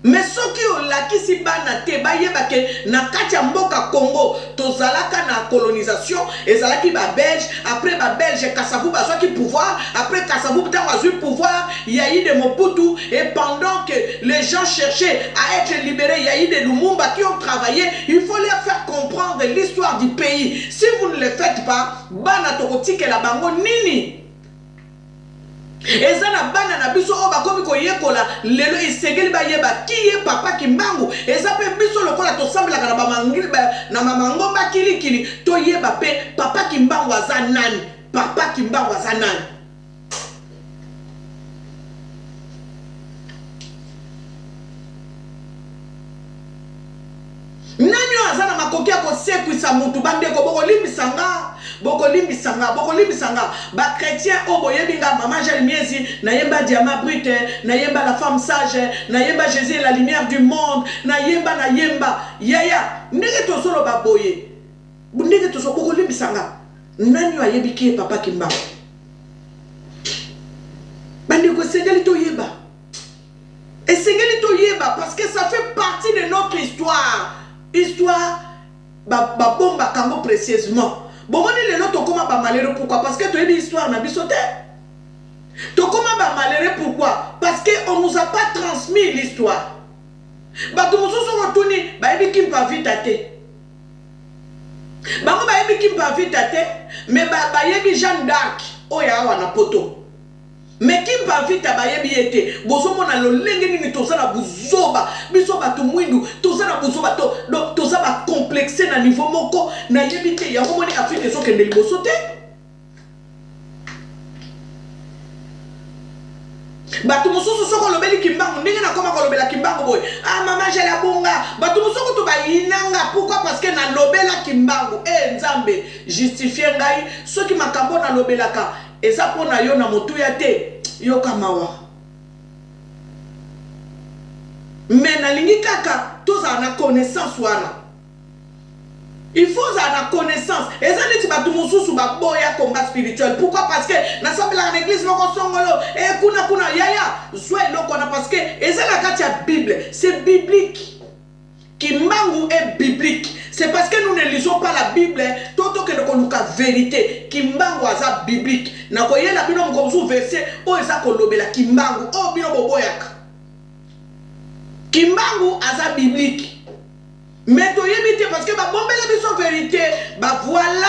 Mais ceux qui ont l'acquis si bana te bayeba ke na kati ya mboka Congo tozalaka na colonisation ezalaki ba belge après ba belge Kasavu bazwa ki pouvoir après Kasavu putain bazwa pouvoir il y a eu de Mobutu et pendant que les gens cherchaient à être libérés il y a eu de Lumumba qui ont travaillé. Il faut leur faire comprendre l'histoire du pays. Si vous ne le faites pas bana tokotike la bango nini. Eza na bana na biso o bakomi ko yekola lelo isegeli ba yeba ki ye papa Kimbangu eza pe biso lokola to sambela na ba mangili na mama ngomba kilikili to yeba pe papa Kimbangu aza nani papa Kimbangu aza nani. Nani azana makoki ya kosekwisa mutu bandeko bokolimbisanga ba chrétien o boyebinga mama Jalimiezi na yemba diamant brut na yemba la femme sage na yemba Jésus la lumière du monde na yemba yaya ndenge tosolo baboye ndenge tosolo bokolimbisanga nani ayebiki papa Kimbangu bandeko sengeli to yeba et sengeli to yeba parce que ça fait partie de notre histoire. Histoire, bomba kango précieusement. Bon, les lots tokoma ba malheureux pourquoi? Parce que tu as une histoire na bisoté. Tokoma ba malheureux pourquoi? Parce que on nous a pas transmis l'histoire. Ba to muso so retourner, ba ebi kim pa vite até. Ba ba ebi kim pa vite até, mais ba yebi Jeanne d'Arc, oya wana poto. Mais qui va vite à bayebi été bozo mona lo lenge ni toza na buzoba biso bato mwindu toza na buzoba donc toza ba complexé na niveau moko na yebite ya moni Afrique so kende liboso te bato mususu soko lobeli Kimbangu ndenge na koma ko lobela Kimbangu boy ah mama jala bonga bato mususu to bayinanga pourquoi parce que na lobela Kimbangu nzambe justifier ngai soki makambo na lobelaka eza pona yo na motu ya te yo kamawa mais na lingi kaka toza na connaissance wana il faut za na connaissance eza neti batu mususu baboya combat spirituel pourquoi parce que na sambela na église moko songolo kuna yaya zwa eloko na parce que eza na kati ya Bible c'est biblique. Kimbangu est biblique. C'est parce que nous ne lisons pas la Bible, toto que nous connaissons la vérité. Kimbangu aza biblique. Na koye la bino mkomsu verset o eza kolobela Kimbangu o bino boboyaka. Kimbangu aza biblique. Mais to yebite parce que ba bombela biso vérité, ba voilà.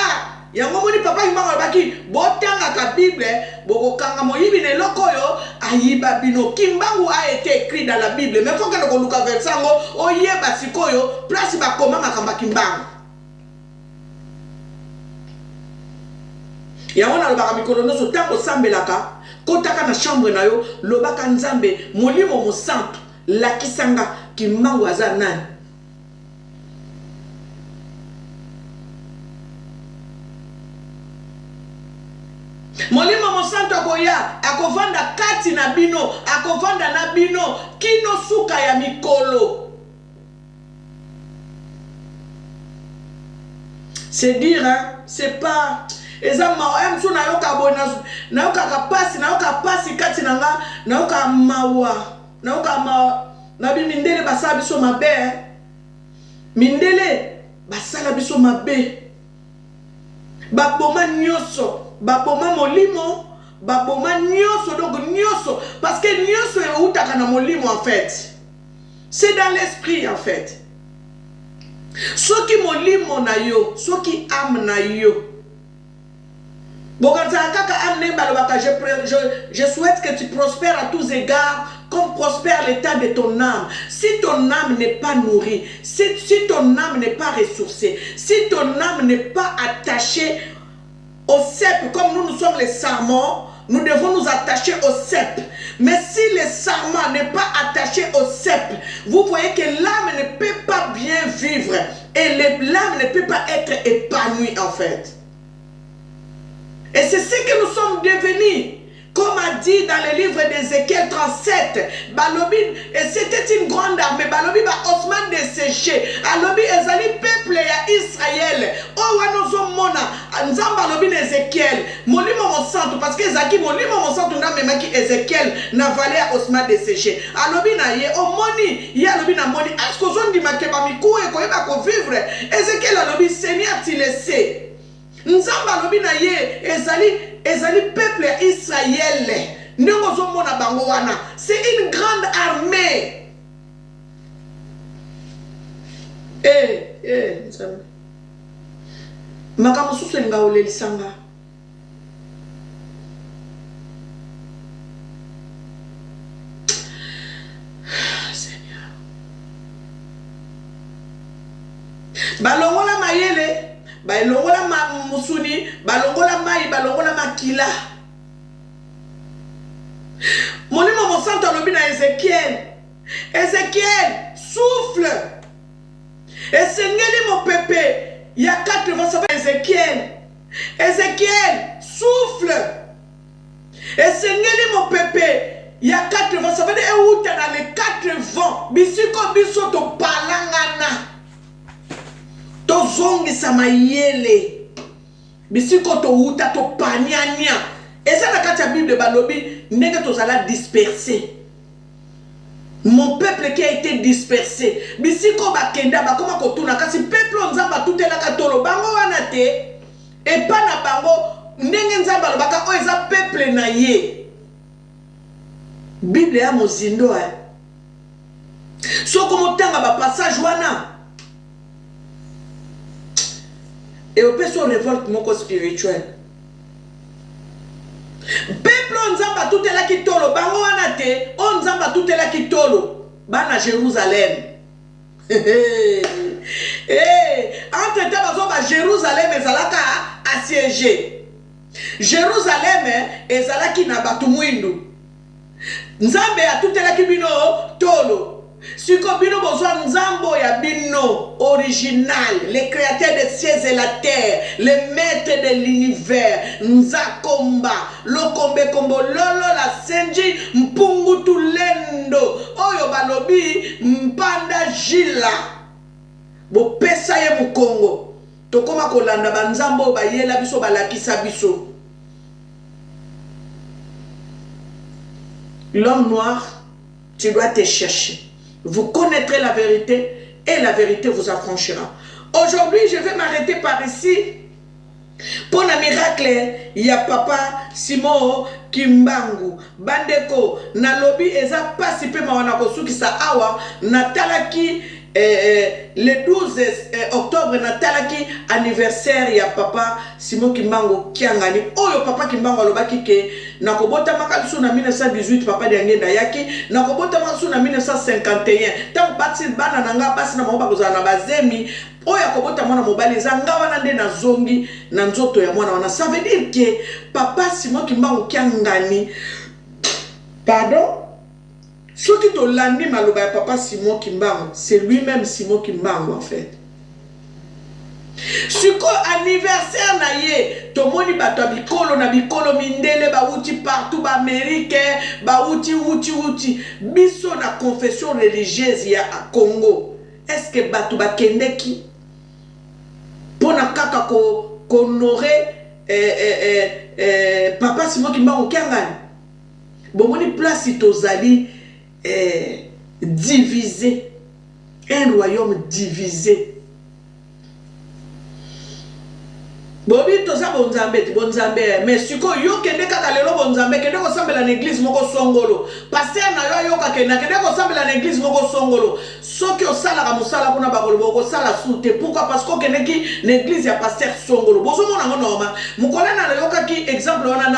Yango moni papa Kimbangu baki botanga ka Bible, boko kanga moyibi ne lokoyo ayiba bino. Kimbangu a été écrit dans la Bible, mais faut que nous koluka versango oyeba sikoyo place ba komanga kamba Kimbangu. Yango na lobaka mikolo noso tango sambelaka kotaka na chambre na yo lobaka nzambe molimo mo santo lakisanga Kimbangu aza nani. Molimo mosanto akoya akovanda kati na bino akovanda na bino kino suka ya mikolo. C'est dire hein, c'est pas eza mawa mso na yoka bona na yoka kapasi na yoka pasi kati nanga na yoka mawa na yoka ma na bi mindele basala biso mabe mindele basala biso mabe baboma nyoso baboma molimo baboma nyoso donc nyoso parce que nyoso e utaka na molimo en fait c'est dans l'esprit en fait soki molimo na yo soki âme na yo je souhaite que tu prospères à tous égards comme prospère l'état de ton âme. Si ton âme n'est pas nourrie, si ton âme n'est pas ressourcée, si ton âme n'est pas attachée au cep, comme nous sommes les sarments, nous devons nous attacher au cep. Mais si le sarment n'est pas attaché au cep, vous voyez que l'âme ne peut pas bien vivre et l'âme ne peut pas être épanouie en fait. Et c'est ce que nous sommes devenus. Comme a dit dans le livre d'Ézéchiel 37, Balobi, et c'était une grande armée, Balobi ba Osman desséché, Alobi ezali peuple ya Israël, oh wanozo mona, nzamba Balobi d'Ézéchiel, molimo mon santo, parce que Zaki Molimo Monsanto n'a même qui Ezekiel n'a valé à Osman desséché. Alobi na ye, o moni, ye alobi na moni, est-ce que zon di makeba mikou et koyeba ko vivre? Ezekiel alobi, Seigneur, tu le sais. Nzamba alobi na ye, ezali peuple Israël. Nengo zo mona bango wana. C'est une grande armée. Nzamba. Makamu susu nga olelisanga. Seigneur. Balongola mayele, balongola musuni, balongola mai, balongola makila. Molimo Monsanto alobi na Ezekiel. Ezekiel, souffle. Esengeli mon pépé. Il y a 80 ça va Ézéchiel. Ézéchiel, souffle. Et Seigneur mon pépé. Il y a 80 ça va dire où tu dans les 80. Bisiko biso to palangana. To zongi samayele. Bisiko to uta to panyanya. Et ça dans la Bible de Balobi, n'est to zala dispersé. Mon peuple qui a été dispersé. Bisiko bakenda bakoma kotuna kasi peuple nzamba tutela katolo bango wanate et pas na bango ndenge nzamba baka o eza peuple na ye. Bible ya mozindo so comme tanga ba passage wana et au peso révolte moko spirituel. Peuple nzamba tutela kitolo bango wana te on nzamba tutela kitolo bana Jérusalem. Entre temps bazo ba Jérusalem ezalaka assiégé. Jérusalem ezalaki na batu mwindu. Nzambe atutela kibino tolo. Siko bino bozwa nzambo ya bino original, le créateur des cieux et la terre, le maître de l'univers, Nzakomba, Lokombe Kombo Lolo la Senji, Mpungu Tulendo, Oyo Balobi, Mpanda Jila, Bo pesa ye Mukongo, Tokoma Kolanda Banzambo Bayela Biso Balakisa Biso. L'homme noir, tu dois te chercher. Vous connaîtrez la vérité et la vérité vous affranchira. Aujourd'hui, je vais m'arrêter par ici. Pour un miracle, il y a papa Simon Kimbangu, Bandeko, Nalobi, Eza Pasipe Mawanako Sukisa Awa, Natalaki, le 12 octobre, Natalaki, anniversaire, il y a papa Simon Kimbangu Kiangani. Oh, yo papa Kimbangu Alobaki ke, Nakobota Makasu na 1918, papa de Angenda Yaki, Nakobota Makasu na 1951. Tant bati bana nanga basi na maoba kuzana bazemi. Oya kobota mwana mobali zanga wana nde na zongi na nzoto ya mwana wana. Ça veut dire que papa Simon Kimbangu Kiangani, pardon, ce qui te landi maloba ya papa Simon Kimbangu, c'est lui-même Simon Kimbangu en fait. Suko anniversaire na ye, tomoni bato bikolo na bikolo mindele ba uti partout ba Amérique, ba uti biso na confession religieuse ya a Congo. Est-ce que bato ba kendeki pona kaka ko honorer papa Simon Kimbangu Kiangani? Bomoni place tozali divisé, un royaume divisé. Bobi toza bonzambe mais siko yo kende kaka lelo bonzambe kende ko sambela na église moko songolo pasteur na yo yoka kende ko sambela na église moko songolo soki osala ka musala kuna bakolo boko sala soute. Pourquoi? Parce que kende ki na église ya pasteur songolo bozo mona ngo normal mukola na yoka ki exemple wana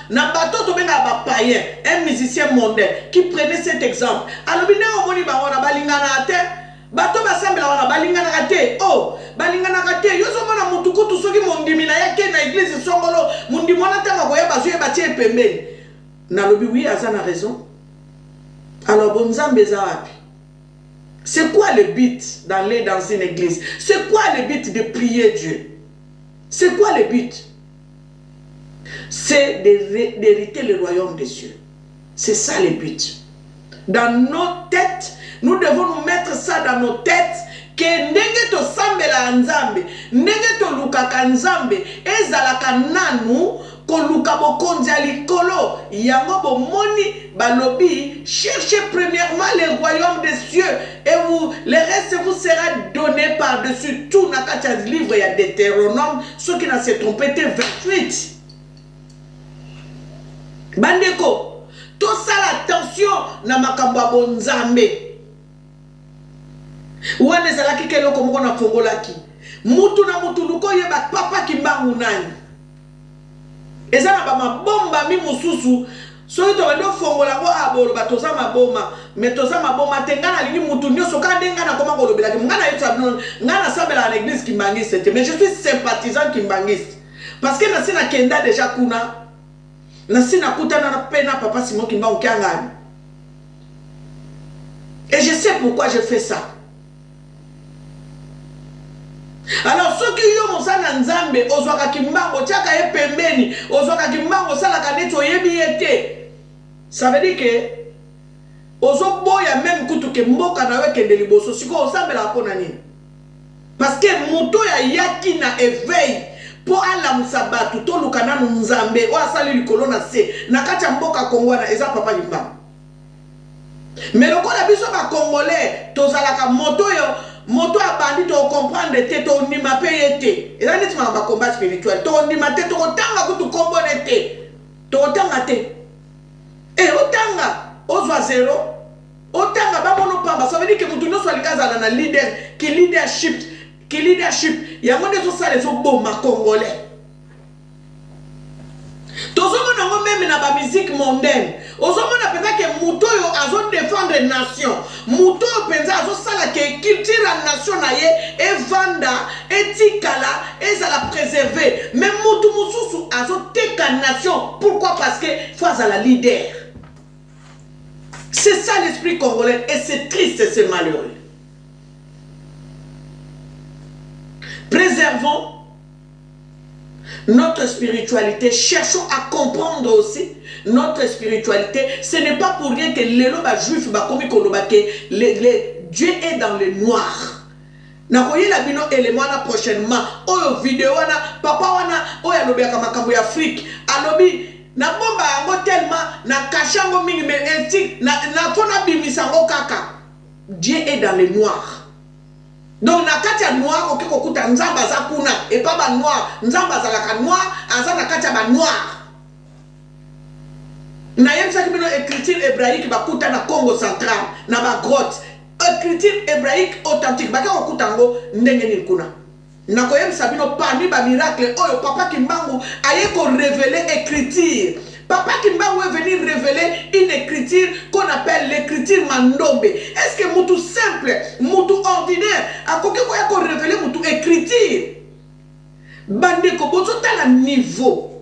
na bato to benga ba païen, un musicien mondain qui prenait cet exemple alobi na omoni ba wana balingana ate bato basambela wana balingana kate. Oh balingana kate yozo mona mutukutu soki mondimi na yake na église songolo mondimi wana tanga koya bazo ye batie pembeni na lobi oui azana raison. Alors bonzambe za wapi? C'est quoi le but d'aller dans une église? C'est quoi le but de prier Dieu? C'est quoi le but? C'est d'hériter le royaume des cieux. C'est ça le but. Dans nos têtes, nous devons nous mettre ça dans nos têtes que ndenge to sambela nzambe, ndenge to lukaka nzambe, ezalaka nanu koluka bokonzi ya likolo yango bomoni balobi cherchez premièrement le royaume des cieux et vous le reste vous sera donné par-dessus tout. Na kati ya livre ya Deutéronome ceux qui n'a se trompé 28. Bandeko to sala attention na makambo ya bonzambe wana ezalaki keloko moko na fongolaki mutu na mutu luko yeba papa kimbangu nani eza na bamabomba mi mususu soki tobandi ofongola ngo aboloba toza maboma me toza maboma te nga nalingi mutu nyonso ka nde nga nakoma kolobelaki nga nayebisa bino nga nasambelaka na église kimbangiste te mais je suis sympathisant kimbangiste parce que nasi nakenda déjà kuna nasi nakutana mpe na papa Simon Kimbangu kiangani et je sais pourquoi je fais ça. Alors ceux qui ont mosala nzambe ozwaka kimbango tiaka ye pembeni ozwaka kimbango salaka neti oyebi ye te, ça veut dire que ozoboya même kutu ke mboka na we kende liboso siko osambela mpona nini parce que moto ya yaki na éveil po alamusa batu toluka nanu nzambe oyo asali likolo na se na kati ya mboka kongwana eza papa Kimbangu. Mais lokola biso bakongolais tozalaka moto yo moto abandi to comprendre te to nima pe yete eza neti ma combat spirituel to nima te to tanga kutu kombone te to tanga te e otanga ozwa zero otanga ba mono pamba ça veut dire que mutu no swali kazala na leader ki leadership yango ndezo sale zo boma congolais tozomona ngo même na ba musique mondaine ozomona penza ke muto yo azo défendre nation muto penza azo sala ke culture la nation na ye evanda etikala ezala préserver mais mutu mususu azo teka nation. Pourquoi? Parce que faut la leader. C'est ça l'esprit congolais et c'est triste et c'est malheureux. Préservons notre spiritualité, cherchons à comprendre aussi notre spiritualité. Ce n'est pas pour rien que les juifs Dieu est dans le noir. Nakoye la bino élément na prochainement oyo vidéo wana papa wana oyo alobiaka makambo ya Afrique alobi na bomba yango tellement na kashango mingi me éthique na fona bimisango kaka. Dieu est dans le noir. Donc na kati ya noir okiko kuta nzamba za kuna et pas ba noir nzamba za la noir aza na kati ya ba noir. Na yemsa kibino écriture hébraïque bakuta na Congo central na ba grotte écriture hébraïque authentique baka okutango ndenge ni kuna. Na koyemsa bino parmi ba miracle oyo papa Kimbangu aye ko révéler écriture. Papa Kimbangu est venu révéler une écriture qu'on appelle l'écriture Mandombe. Est-ce que moutou simple, moutou ordinaire, a quoi qu'on révéler moutou écriture? Bande ko bozo tala niveau.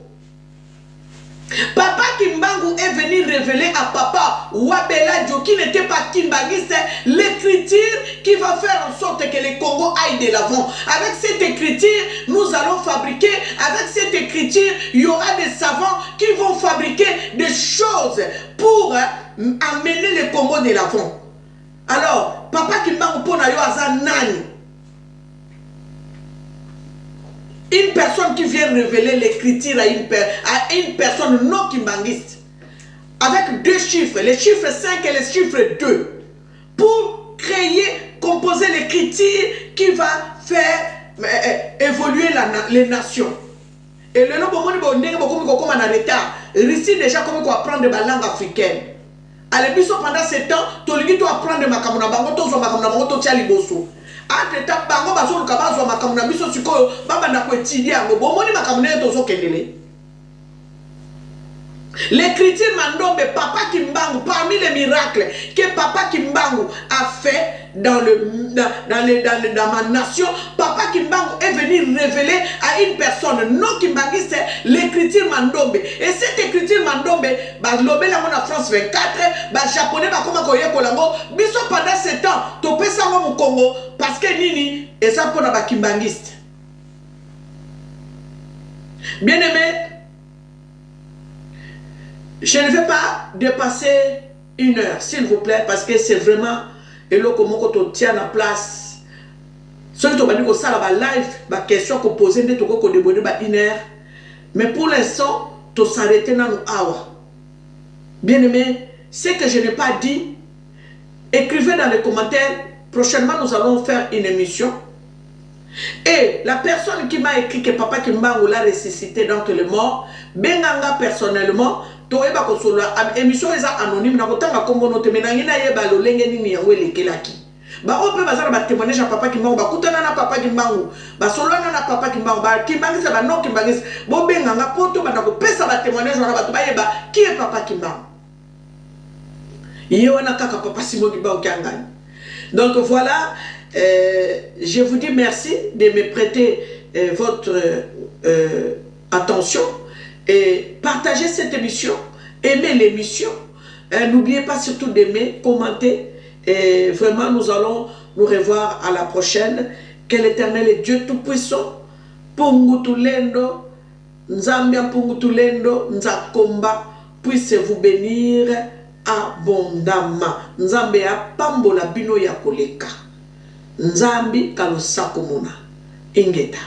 Papa Kimbangu est venu révéler à papa Wabela Dio qui n'était pas kimbangiste l'écriture qui va faire en sorte que le Congo aille de l'avant. Avec cette écriture, nous allons fabriquer, avec cette écriture, il y aura des savants qui vont fabriquer des choses pour amener le Congo de l'avant. Alors, Papa Kimbangu pona yo azanani. Une personne qui vient révéler l'écriture à une personne non kimbangiste. Avec deux chiffres, les chiffres 5 et les chiffres 2. Pour créer, composer l'écriture qui va faire évoluer les nations. Et le nom de retard. Ici déjà comme on apprendre la langue africaine. À l'époque pendant 7 ans, tu dois apprendre ma kamuna bango, to zo ma kamuna bango to tia liboso. Entre temps bango bazo luka zo ma kamuna biso sikoyo baba na ko étudier ngo bomoni ma kamuna to zo kendele. L'écriture Mandombe, Papa Kimbangu, parmi les miracles que Papa Kimbangu a fait dans ma nation, Papa Kimbangu est venu révéler à une personne non kimbangiste l'écriture Mandombe. Et cette écriture Mandombe, l'obé la mona France 24, japonais comme koye kolango, biso pendant 7 ans, topé ça au Congo parce que nini et ça pour la kimbangiste. Bien aimé. Je ne vais pas dépasser 1 heure, s'il vous plaît, parce que c'est vraiment et là comment on tient la place. Celui qui va dire que ça va live, ma question qu'on pose, n'est pas qu'on déborde 1 heure. Mais pour l'instant, to s'arrêter dans awa. Bien aimé, ce que je n'ai pas dit, écrivez dans les commentaires. Prochainement, nous allons faire une émission. Et la personne qui m'a écrit que Papa Kimbangu l'a ressuscité d'entre les morts, Benganga personnellement, Toeba Kosola, émission est anonyme, n'a pas comme on te menangina yeba lo lenge ni yawele kelaki. Ba ope bazara ba témoignage à Papa Kimbangu, ba kutana na Papa Kimbangu, ba solana na Papa Kimbangu, ba Kimbangu ba non Kimbangu, bo Benganga poto ba ko pesa ba témoignage na ba yeba qui est Papa Kimbangu. Yewana kaka Papa Simon Kimbangu kangani. Donc voilà, je vous dis merci de me prêter votre attention et partagez cette émission, aimez l'émission. N'oubliez pas surtout d'aimer, commenter. Et vraiment, nous allons nous revoir à la prochaine. Que l'Éternel est Dieu Tout-Puissant, Pungutulendo, Nzambia Pungutulendo, Nzakomba, puisse vous bénir abondamment. Nzambe ya pambola bino ya koleka. Nzambi kalosakumuna. Ingeta.